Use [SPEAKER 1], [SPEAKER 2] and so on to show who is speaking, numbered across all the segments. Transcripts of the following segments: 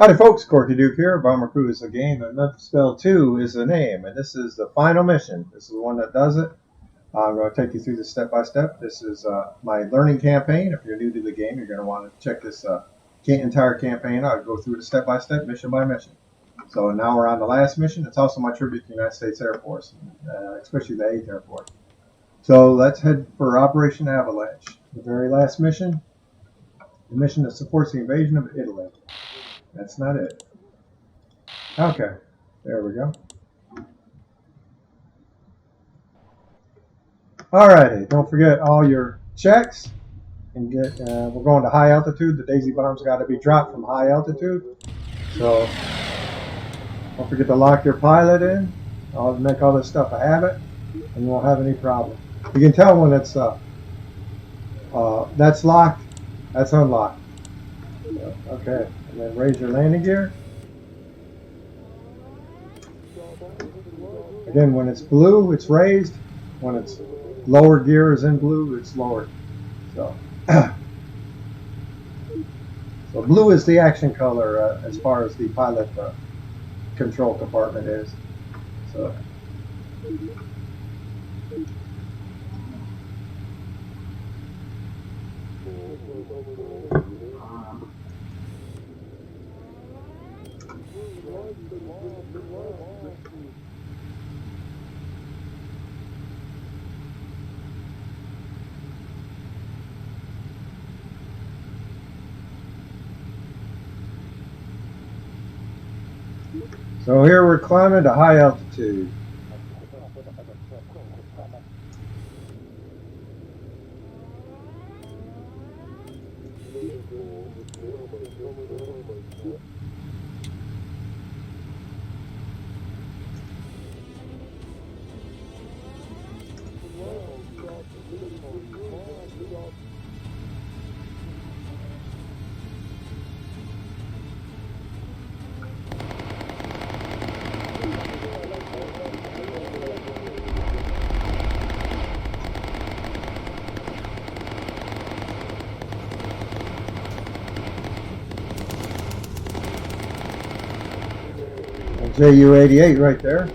[SPEAKER 1] Howdy folks, Corky Duke here. Bomber Crew is a game and Memphis Belle 2 is the name, and this is the final mission. This is the one that does it. I'm going to take you through this step by step. This is my learning campaign. If you're new to the game, you're going to want to check this entire campaign out. I'll go through it step by step, mission by mission. So now we're on the last mission. It's also my tribute to the United States Air Force, especially the 8th Air Force. So let's head for Operation Avalanche. The very last mission, the mission that supports the invasion of Italy. That's not it. Okay, there we go. Alrighty, don't forget all your checks. And get. We're going to high altitude. The Daisy bomb's got to be dropped from high altitude. So don't forget to lock your pilot in. I'll make all this stuff a habit, and you won't have any problem. You can tell when it's that's locked, that's unlocked. Okay, and then raise your landing gear. Again, when it's blue, it's raised. When it's lower gear is in blue, it's lowered. So, so blue is the action color as far as the pilot control compartment is. So. So here we're climbing to high altitude. JU-88 right there.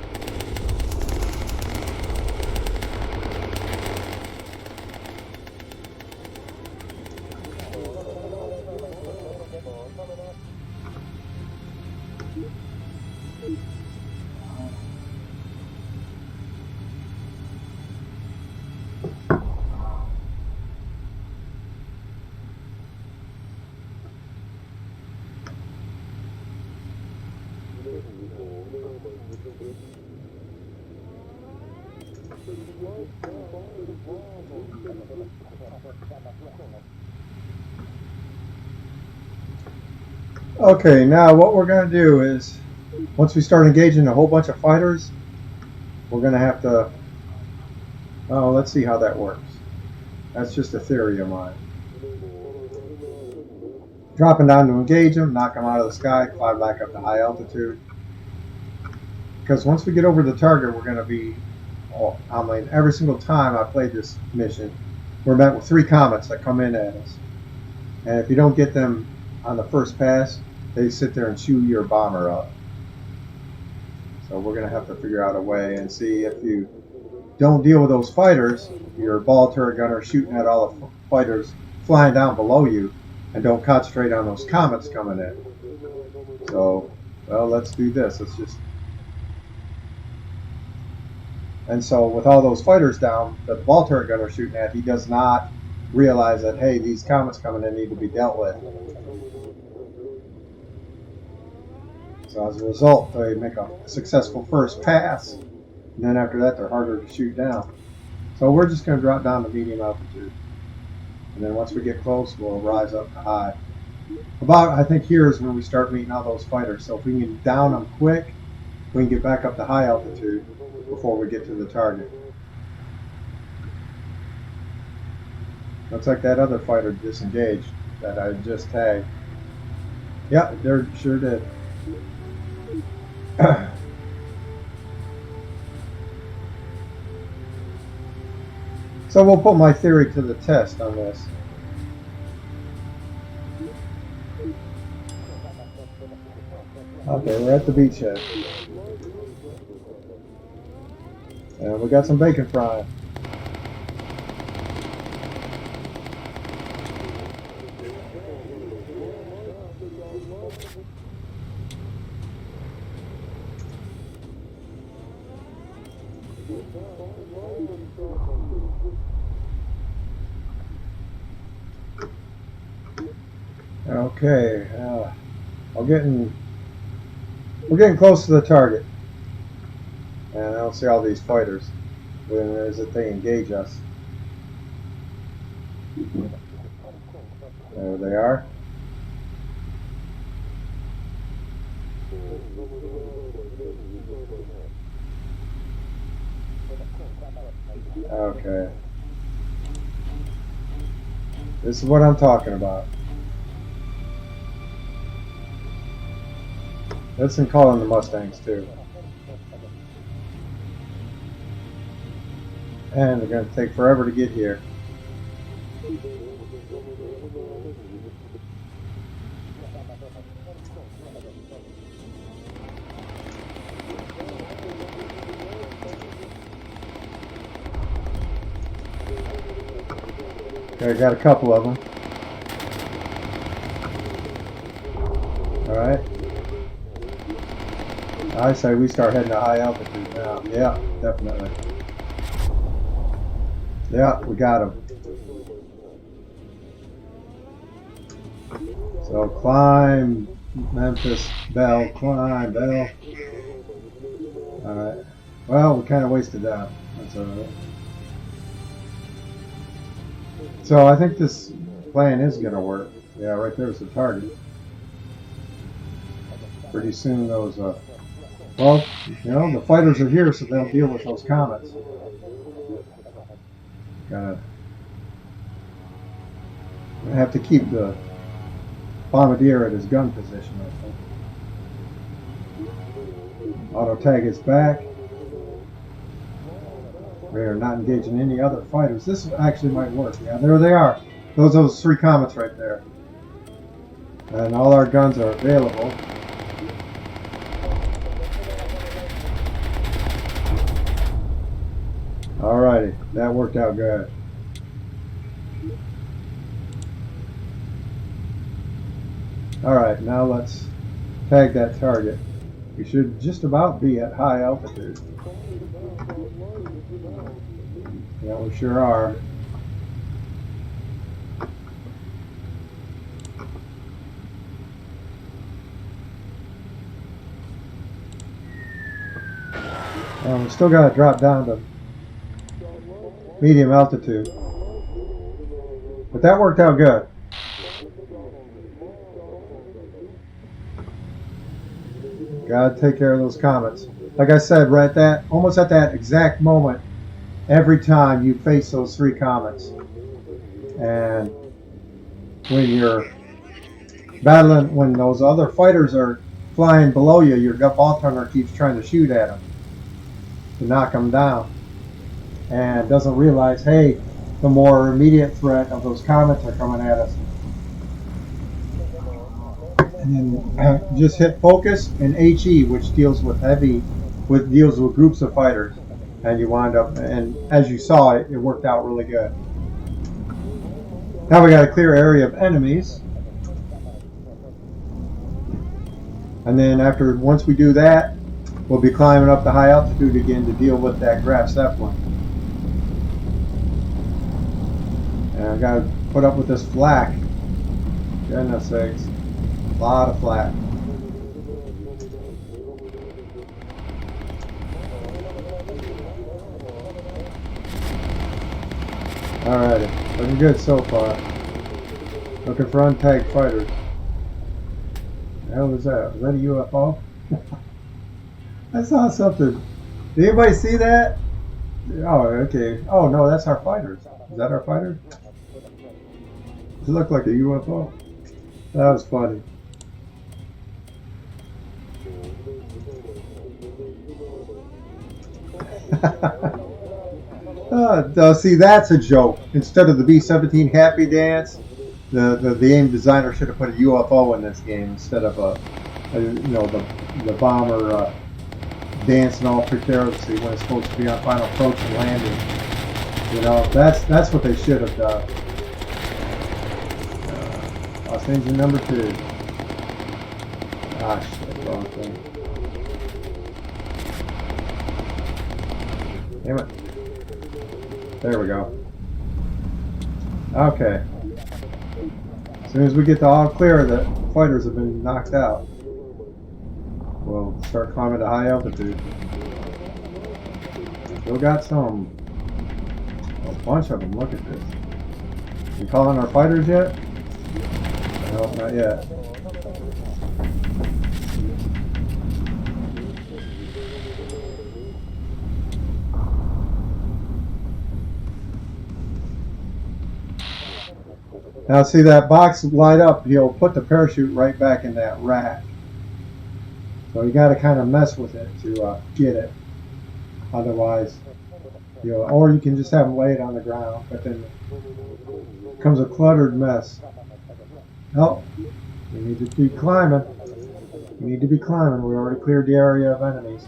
[SPEAKER 1] Okay, now what we're going to do is, once we start engaging a whole bunch of fighters, we're going to have to, oh, let's see how that works. That's just a theory of mine. Dropping down to engage them, knock them out of the sky, climb back up to high altitude. Because once we get over the target, we're going to be, I mean, every single time I played this mission, we're met with 3 comets that come in at us. And if you don't get them on the first pass, they sit there and chew your bomber up. So we're going to have to figure out a way and see if you don't deal with those fighters, your ball turret gunner shooting at all the fighters flying down below you, and don't concentrate on those comets coming in. So, well, let's do this. Let's just... And so with all those fighters down that the ball turret gunner shooting at, he does not realize that, hey, these comets coming in need to be dealt with. So as a result, they make a successful first pass, and then after that they're harder to shoot down. So we're just going to drop down to medium altitude, and then once we get close, we'll rise up to high. About, I think here is when we start meeting all those fighters. So if we can down them quick, we can get back up to high altitude before we get to the target. Looks like that other fighter disengaged that I just tagged. Yeah, they sure did. So we'll put my theory to the test on this. Okay, we're at the beachhead. And we got some bacon frying. Okay, we're getting close to the target, and I don't see all these fighters. When is it they engage us? There they are. Okay, this is what I'm talking about. Listen, calling the Mustangs too. And they're going to take forever to get here. Okay, I got a couple of them. Alright. I say we start heading to high altitude now. Yeah, definitely. Yeah, we got them. So climb, Memphis, Belle, climb, Belle. Alright. Well, we kind of wasted that. That's alright. So I think this plan is going to work. Yeah, right there's the target. Pretty soon those, well, you know, the fighters are here, so they'll deal with those comets. Gotta have to keep the bombardier at his gun position, I think. Auto tag is back. We are not engaging any other fighters. This actually might work. Yeah, there they are. Those three comets right there. And all our guns are available. Alrighty, that worked out good. Alright, now let's tag that target. We should just about be at high altitude. Yeah, we sure are. We still got to drop down to medium altitude. But that worked out good. Gotta take care of those comets. Like I said, right almost at that exact moment, every time you face those three comets. And when you're battling, when those other fighters are flying below you, your ball turner keeps trying to shoot at them to knock them down. And doesn't realize, hey, the more immediate threat of those comets are coming at us. And then just hit focus and HE, which deals with deals with groups of fighters, and you wind up. And as you saw, it worked out really good. Now we got a clear area of enemies, and then once we do that, we'll be climbing up to high altitude again to deal with that Graf Zeppelin. And I gotta put up with this flak. Goodness sakes. A lot of flak. Alrighty, looking good so far. Looking for untagged fighters. The hell was that? Was that a UFO? I saw something. Did anybody see that? Oh, okay. Oh no, that's our fighters. Is that our fighter? It looked like a UFO. That was funny. See, that's a joke. Instead of the B-17 Happy Dance, the game designer should have put a UFO in this game instead of a you know, the bomber dancing all precariously when it's supposed to be on final approach and landing. You know, that's what they should have done. Lost engine number 2. Ah, shit, wrong thing. Damn it. There we go. Okay. As soon as we get the all clear that fighters have been knocked out, we'll start climbing to high altitude. Still got some. A bunch of them. Look at this. You calling our fighters yet? No, not yet. Now see that box light up, he'll put the parachute right back in that rack. So you got to kind of mess with it to get it. Otherwise, you know, or you can just have them lay it on the ground, but then it becomes a cluttered mess. Oh, we need to be climbing. We need to be climbing. We already cleared the area of enemies.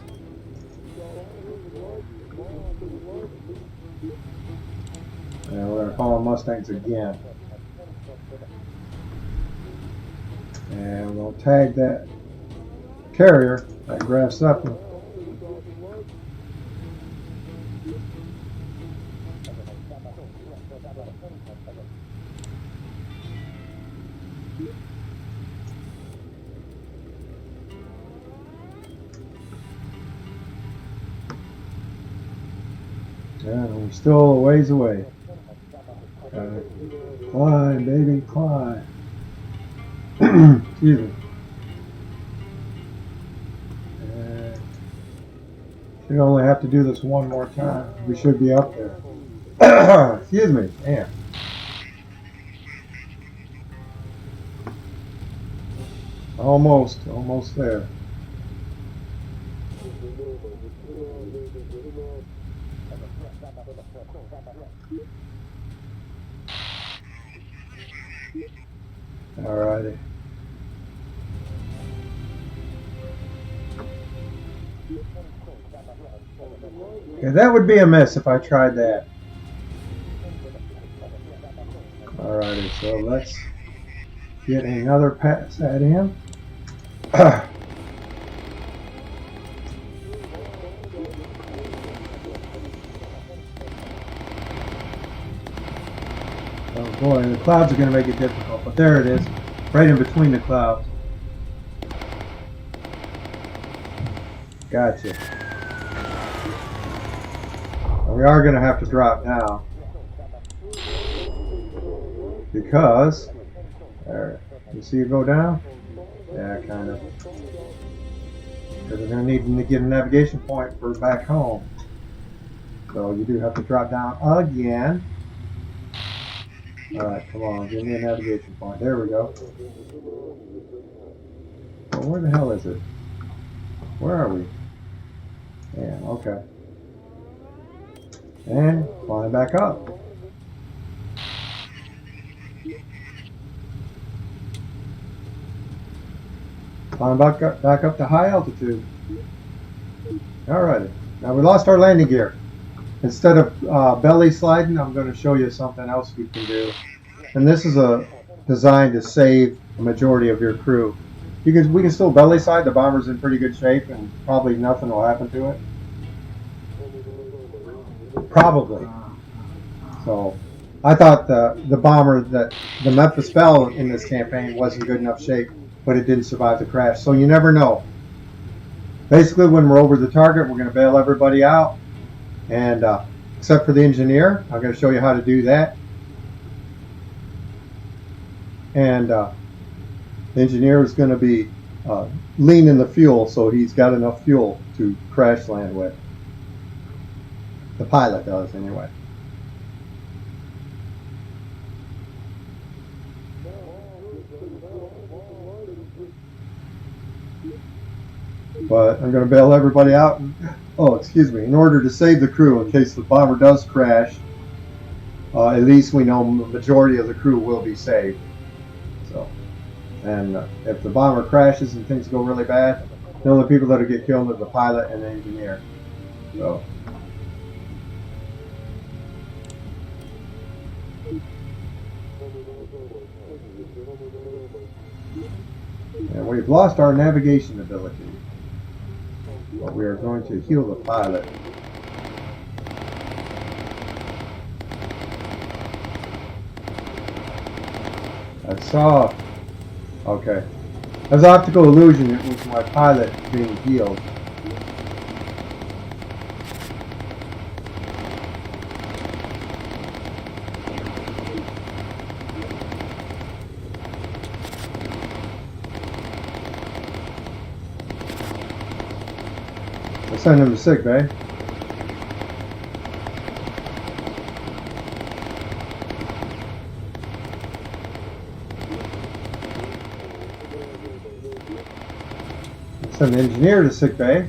[SPEAKER 1] And we're going to call them Mustangs again. And we'll tag that carrier, that Graf Zeppelin. And we're still a ways away. Climb, baby, climb. Excuse me. We only have to do this one more time. We should be up there. Excuse me. Damn. Almost there. Alrighty. Okay, that would be a miss if I tried that. Alrighty, so let's get another pass at him. Oh boy, the clouds are going to make it difficult, but there it is, right in between the clouds. Gotcha. We are going to have to drop now because there, you see it go down? Yeah, kind of. Because we're going to need to get a navigation point for back home. So you do have to drop down again. Alright, come on, give me a navigation point. There we go. Well, where the hell is it? Where are we? Yeah, okay. And flying back up. Flying back up to high altitude. Alrighty. Now we lost our landing gear. Instead of belly sliding, I'm going to show you something else we can do. And this is designed to save the majority of your crew. We can still belly slide. The bomber's in pretty good shape, and probably nothing will happen to it. Probably. So, I thought the bomber, the Memphis Belle in this campaign wasn't good enough shape, but it didn't survive the crash. So you never know. Basically, when we're over the target, we're going to bail everybody out, and except for the engineer, I'm going to show you how to do that. And the engineer is going to be leaning the fuel, so he's got enough fuel to crash land with. The pilot does, anyway. But I'm going to bail everybody out. Oh, excuse me. In order to save the crew, in case the bomber does crash, at least we know the majority of the crew will be saved. So, And if the bomber crashes and things go really bad, the only people that will get killed are the pilot and the engineer. So. And we've lost our navigation ability. But we are going to heal the pilot. I saw... Okay. As optical illusion, it was my pilot being healed. I sent him to sick bay. Send the engineer to sick bay.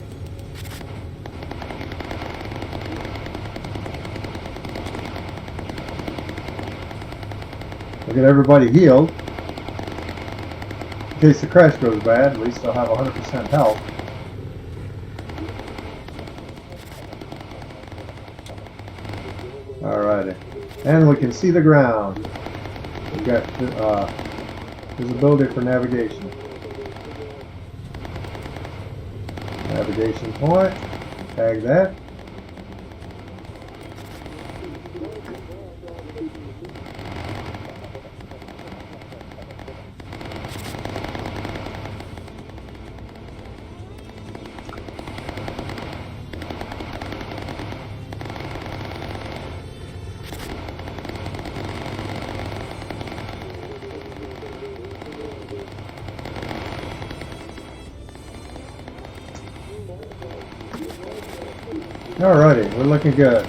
[SPEAKER 1] We'll get everybody healed. In case the crash goes bad, at least they'll have 100% health. Alrighty. And we can see the ground. We've got visibility for navigation. Navigation point. Tag that. Alrighty, we're looking good.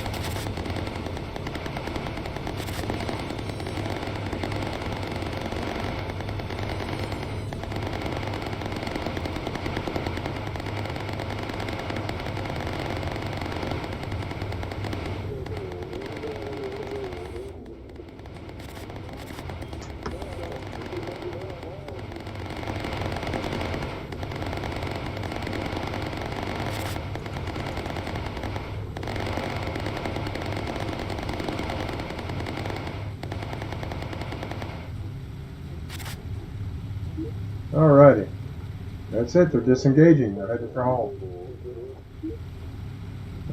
[SPEAKER 1] Alrighty. That's it. They're disengaging. They're heading for home.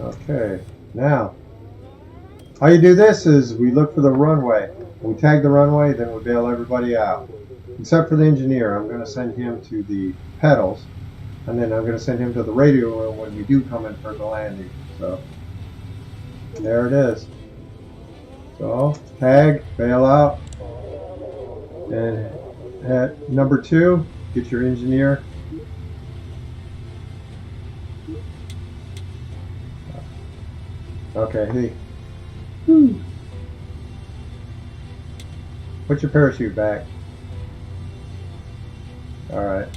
[SPEAKER 1] Okay. Now, how you do this is we look for the runway. We tag the runway, then we bail everybody out. Except for the engineer. I'm going to send him to the pedals. And then I'm going to send him to the radio room when we do come in for the landing. So, there it is. So, tag, bail out. And at number 2, get your engineer. Okay, hey. Put your parachute back. Alright.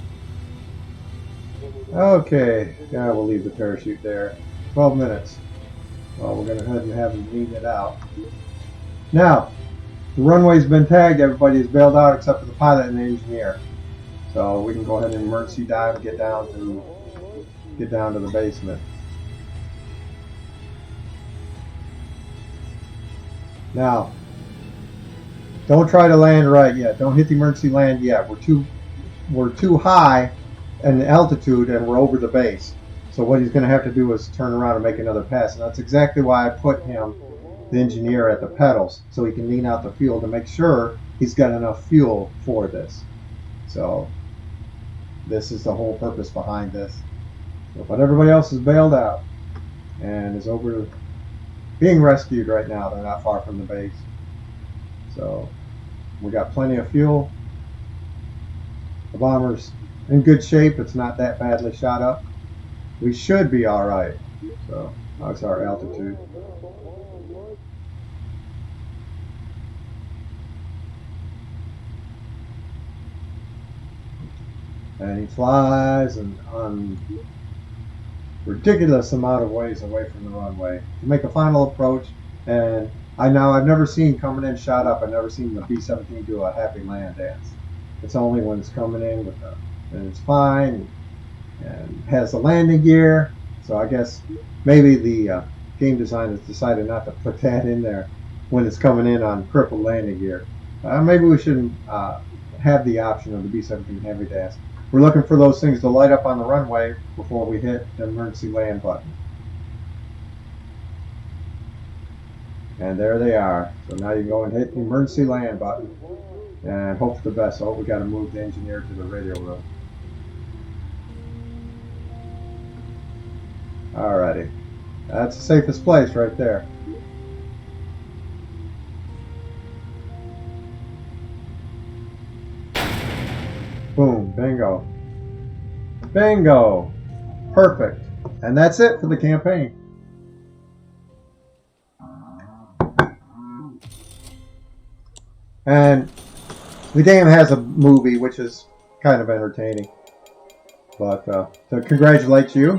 [SPEAKER 1] Okay, yeah, we'll leave the parachute there. 12 minutes. Well, we're going to go ahead and have him lean it out. Now, the runway's been tagged, everybody is bailed out except for the pilot and the engineer. So we can go ahead and emergency dive and get down to the basement. Now, don't try to land right yet. Don't hit the emergency land yet. We're too high in altitude and we're over the base. So what he's going to have to do is turn around and make another pass. And that's exactly why I put him, the engineer, at the pedals, so he can lean out the fuel to make sure he's got enough fuel for this. So this is the whole purpose behind this. But everybody else is bailed out and is over being rescued right now. They're not far from the base. So we got plenty of fuel. The bomber's in good shape. It's not that badly shot up. We should be all right. So that's our altitude. And he flies and on ridiculous amount of ways away from the runway to make a final approach. And I've never seen coming in shot up. I've never seen the B-17 do a happy land dance. It's only when it's coming in with and it's fine and has the landing gear. So I guess maybe the game designers decided not to put that in there when it's coming in on crippled landing gear. Maybe we shouldn't have the option of the B-17 Heavy Dash. We're looking for those things to light up on the runway before we hit the emergency land button. And there they are. So now you go and hit the emergency land button and hope for the best. Oh, we got to move the engineer to the radio room. Alrighty. That's the safest place right there. Boom. Bingo. Bingo. Perfect. And that's it for the campaign. And the game has a movie, which is kind of entertaining. But to congratulate you,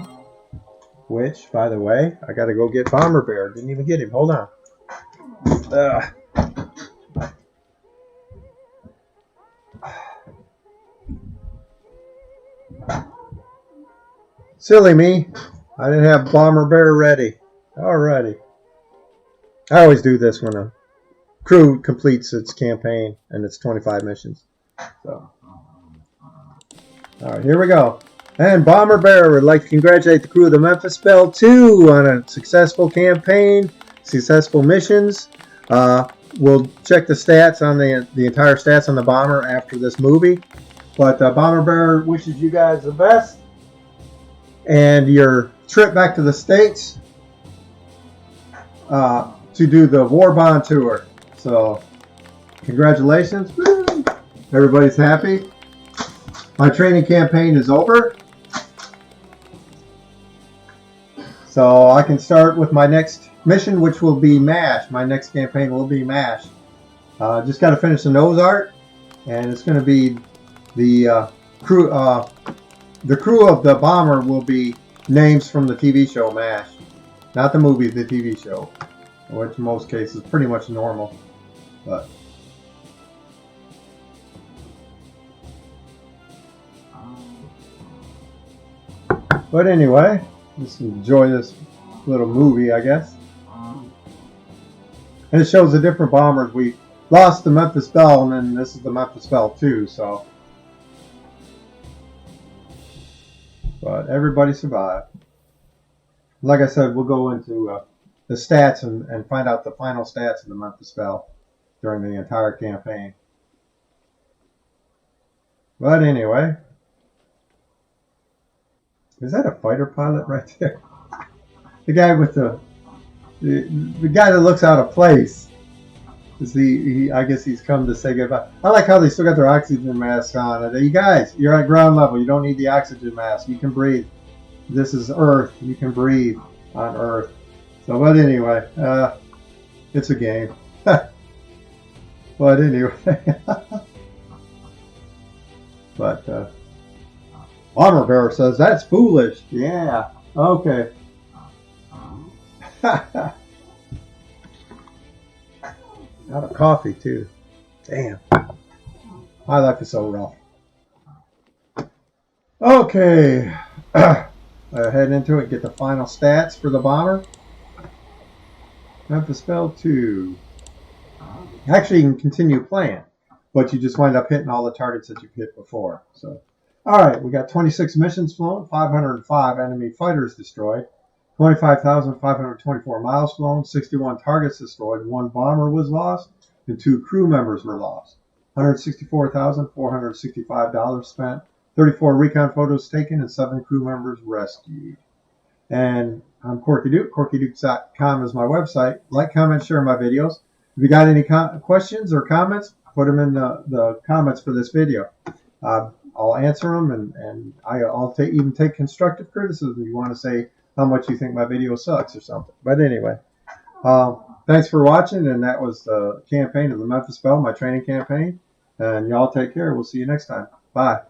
[SPEAKER 1] which, by the way, I got to go get Bomber Bear. Didn't even get him. Hold on. Silly me. I didn't have Bomber Bear ready. Alrighty. I always do this when a crew completes its campaign and it's 25 missions. So, alright, here we go. And Bomber Bear would like to congratulate the crew of the Memphis Belle 2 on a successful campaign, successful missions. We'll check the stats on the entire stats on the bomber after this movie. But Bomber Bear wishes you guys the best. And your trip back to the States to do the War Bond tour. So, congratulations. Woo! Everybody's happy. My training campaign is over. So, I can start with my next mission, which will be MASH. My next campaign will be MASH. Just got to finish the nose art. And it's going to be the crew. The crew of the bomber will be names from the TV show MASH. Not the movie, the TV show. Which in most cases is pretty much normal. But anyway, just enjoy this little movie, I guess. And it shows the different bombers. We lost the Memphis Belle, and then this is the Memphis Belle 2, so. But everybody survived. Like I said, we'll go into the stats and find out the final stats of the Memphis Belle during the entire campaign. But anyway, is that a fighter pilot right there? The guy with the guy that looks out of place. Is I guess he's come to say goodbye. I like how they still got their oxygen masks on. You guys, you're at ground level. You don't need the oxygen mask. You can breathe. This is Earth. You can breathe on Earth. So, but anyway, it's a game. But anyway, but Bomber Bear says that's foolish. Yeah. Okay. Out of coffee too. Damn. My life is so rough. Okay. Head into it. Get the final stats for the bomber. Memphis Belle 2. Actually, you can continue playing, but you just wind up hitting all the targets that you've hit before. So, all right, we got 26 missions flown, 505 enemy fighters destroyed, 25,524 miles flown, 61 targets destroyed, 1 bomber was lost, and 2 crew members were lost. $164,465 spent, 34 recon photos taken, and 7 crew members rescued. And I'm Corky Duke. CorkyDuke.com is my website. Like, comment, share my videos. If you got any questions or comments, put them in the comments for this video. I'll answer them, and I'll even take constructive criticism if you want to say how much you think my video sucks or something. But anyway, thanks for watching, and that was the campaign of the Memphis Belle, my training campaign. And y'all take care. We'll see you next time. Bye.